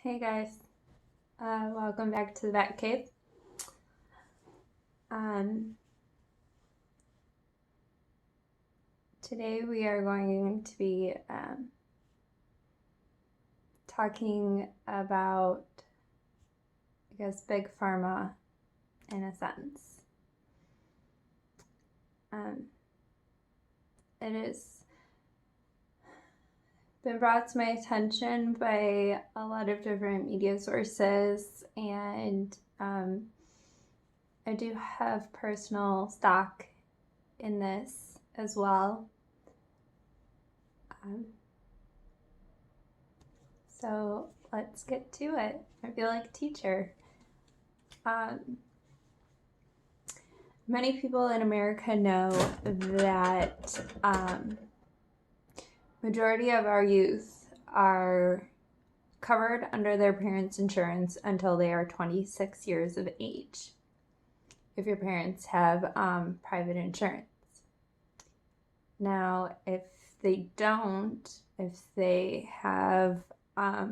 Hey guys, welcome back to the Bat Cave. Um, Today we are going to be talking about, Big Pharma in a sense. It has been brought to my attention by a lot of different media sources, and I do have personal stock in this as well. So let's get to it. I feel like a teacher. Many people in America know that majority of our youth are covered under their parents' insurance until they are 26 years of age, if your parents have private insurance. Now, if they don't, if they have a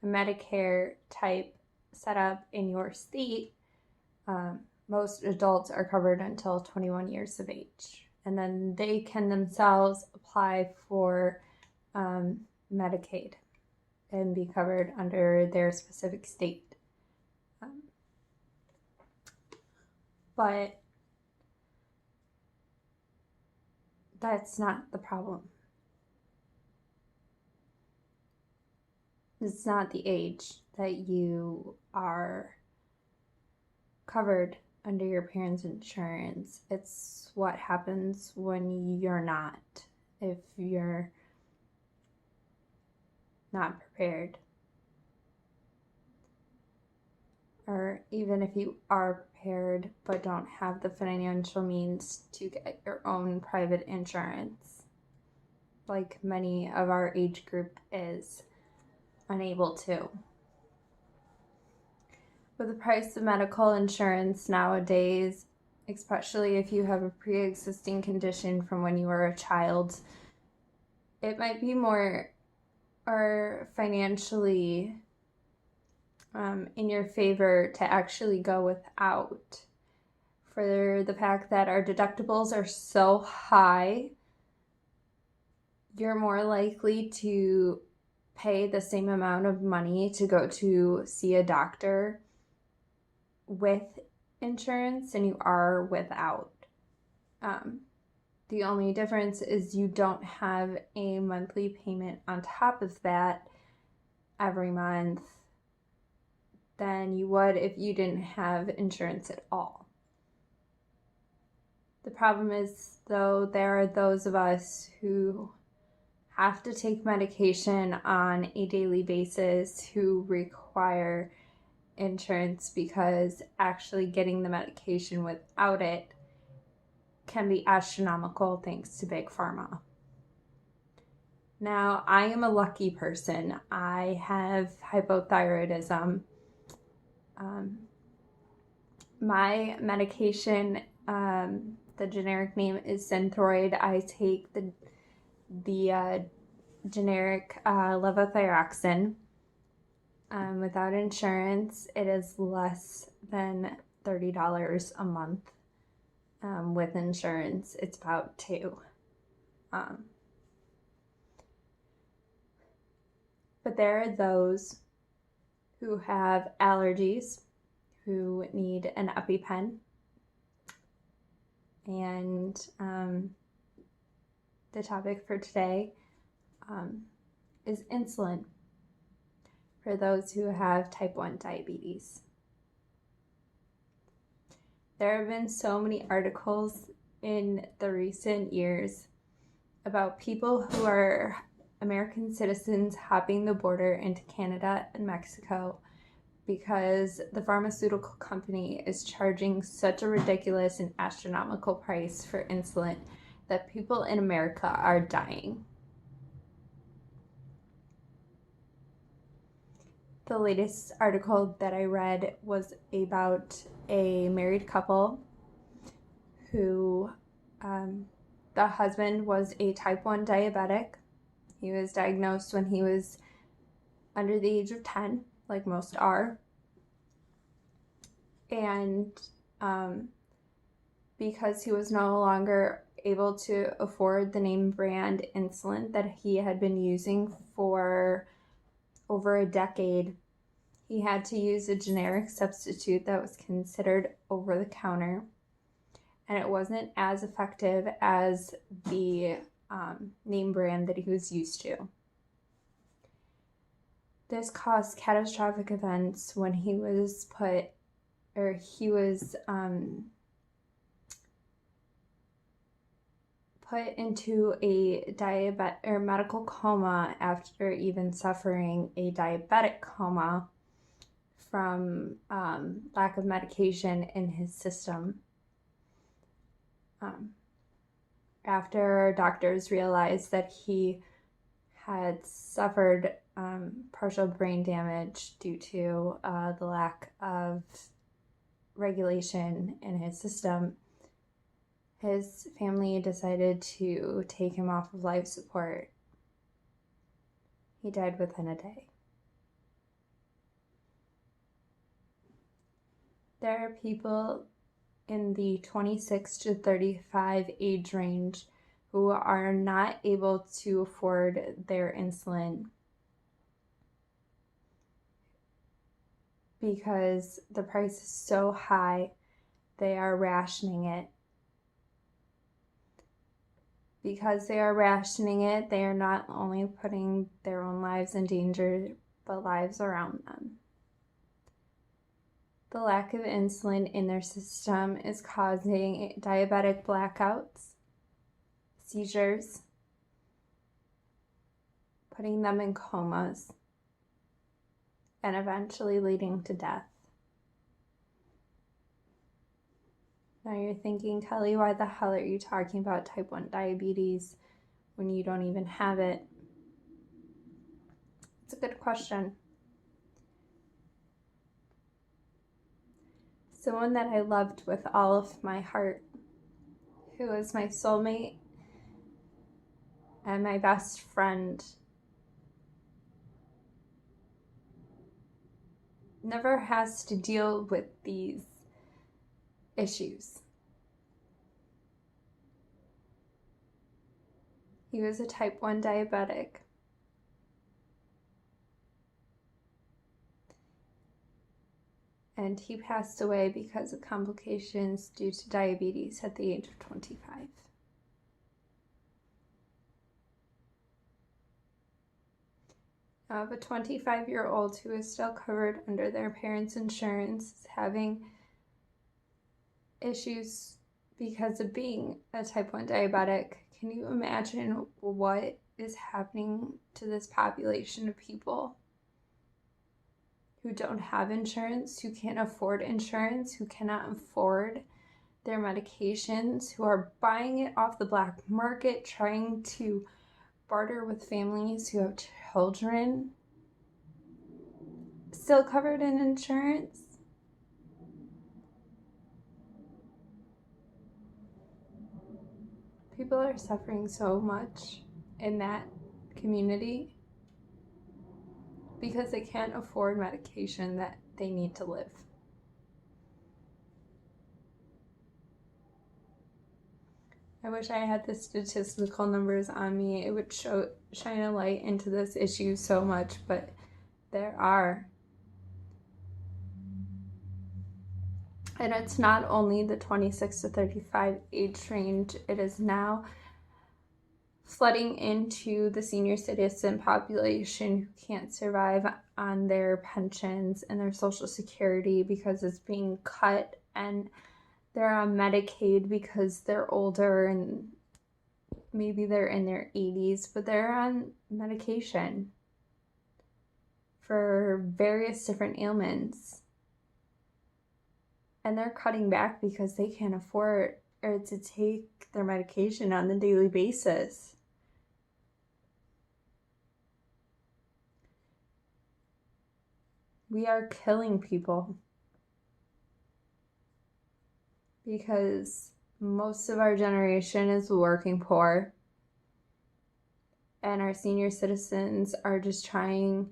Medicare type set up in your state, most adults are covered until 21 years of age. And then they can themselves apply for Medicaid and be covered under their specific state. But that's not the problem. It's not the age that you are covered under your parents' insurance. It's what happens when you're not, if you're not prepared. Or even if you are prepared but don't have the financial means to get your own private insurance, like many of our age group is unable to. With the price of medical insurance nowadays, especially if you have a pre-existing condition from when you were a child, it might be more or financially in your favor to actually go without, for the fact that our deductibles are so high. You're more likely to pay the same amount of money to go to see a doctor with insurance than you are without. The only difference is you don't have a monthly payment on top of that every month than you would if you didn't have insurance at all. The problem is, though, there are those of us who have to take medication on a daily basis who require insurance, because actually getting the medication without it can be astronomical thanks to Big Pharma. Now, I am a lucky person. I have hypothyroidism. My medication, the generic name is Synthroid. I take the generic levothyroxine. Without insurance, it is less than $30 a month. With insurance, it's about $2. But there are those who have allergies, who need an EpiPen. And the topic for today is insulin for those who have type 1 diabetes. There have been so many articles in the recent years about people who are American citizens hopping the border into Canada and Mexico because the pharmaceutical company is charging such a ridiculous and astronomical price for insulin that people in America are dying. The latest article that I read was about a married couple who, the husband was a type 1 diabetic. He was diagnosed when he was under the age of 10, like most are. And because he was no longer able to afford the name brand insulin that he had been using for over a decade, he had to use a generic substitute that was considered over the counter, and it wasn't as effective as the name brand that he was used to. This caused catastrophic events when he was put into a medical coma after even suffering a diabetic coma from lack of medication in his system. After doctors realized that he had suffered partial brain damage due to the lack of regulation in his system, his family decided to take him off of life support. He died within a day. There are people in the 26 to 35 age range who are not able to afford their insulin because the price is so high, they are rationing it. Because they are rationing it, they are not only putting their own lives in danger, but lives around them. The lack of insulin in their system is causing diabetic blackouts, seizures, putting them in comas, and eventually leading to death. Now you're thinking, Kelly, why the hell are you talking about type 1 diabetes when you don't even have it? It's a good question. Someone that I loved with all of my heart, who was my soulmate and my best friend, never has to deal with these issues. He was a type 1 diabetic. And he passed away because of complications due to diabetes at the age of 25. I have a 25-year-old who is still covered under their parents' insurance, having issues because of being a type 1 diabetic. Can you imagine what is happening to this population of people who don't have insurance, who can't afford insurance, who cannot afford their medications, who are buying it off the black market, trying to barter with families who have children still covered in insurance? People are suffering so much in that community because they can't afford medication that they need to live. I wish I had the statistical numbers on me. It would shine a light into this issue so much, but there are. And it's not only the 26 to 35 age range, it is now flooding into the senior citizen population who can't survive on their pensions and their Social Security because it's being cut, and they're on Medicaid because they're older and maybe they're in their 80s, but they're on medication for various different ailments. And they're cutting back because they can't afford to take their medication on a daily basis. We are killing people because most of our generation is working poor, and our senior citizens are just trying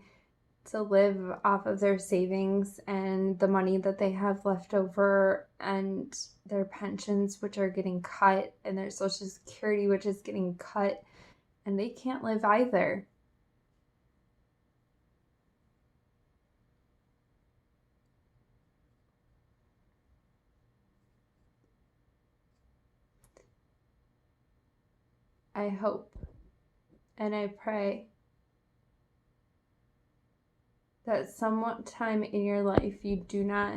to live off of their savings and the money that they have left over, and their pensions, which are getting cut, and their Social Security, which is getting cut, and they can't live either. I hope and I pray that sometime in your life you do not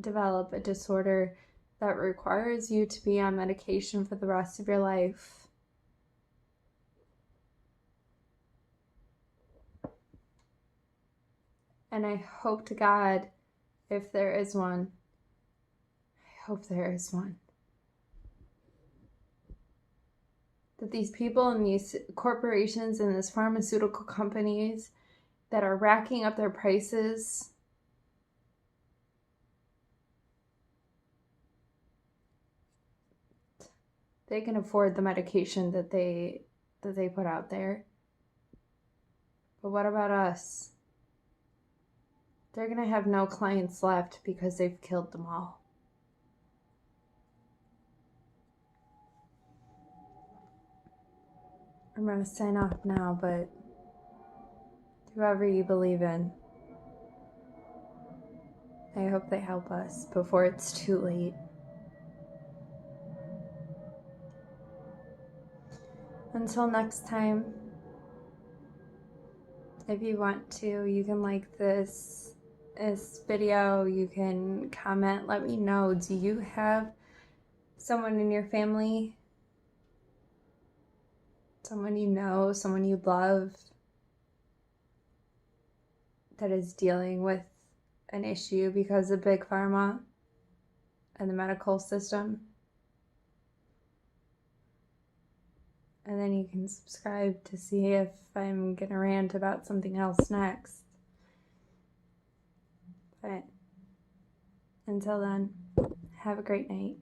develop a disorder that requires you to be on medication for the rest of your life. And I hope to God, if there is one, I hope there is one, that these people and these corporations and these pharmaceutical companies that are racking up their prices, they can afford the medication that they put out there. But what about us? They're going to have no clients left because they've killed them all. I'm going to sign off now, but whoever you believe in, I hope they help us before it's too late. Until next time, if you want to, you can like this video, you can comment, let me know. Do you have someone in your family, someone you know, someone you love that is dealing with an issue because of Big Pharma and the medical system? And then you can subscribe to see if I'm gonna rant about something else next. But until then, have a great night.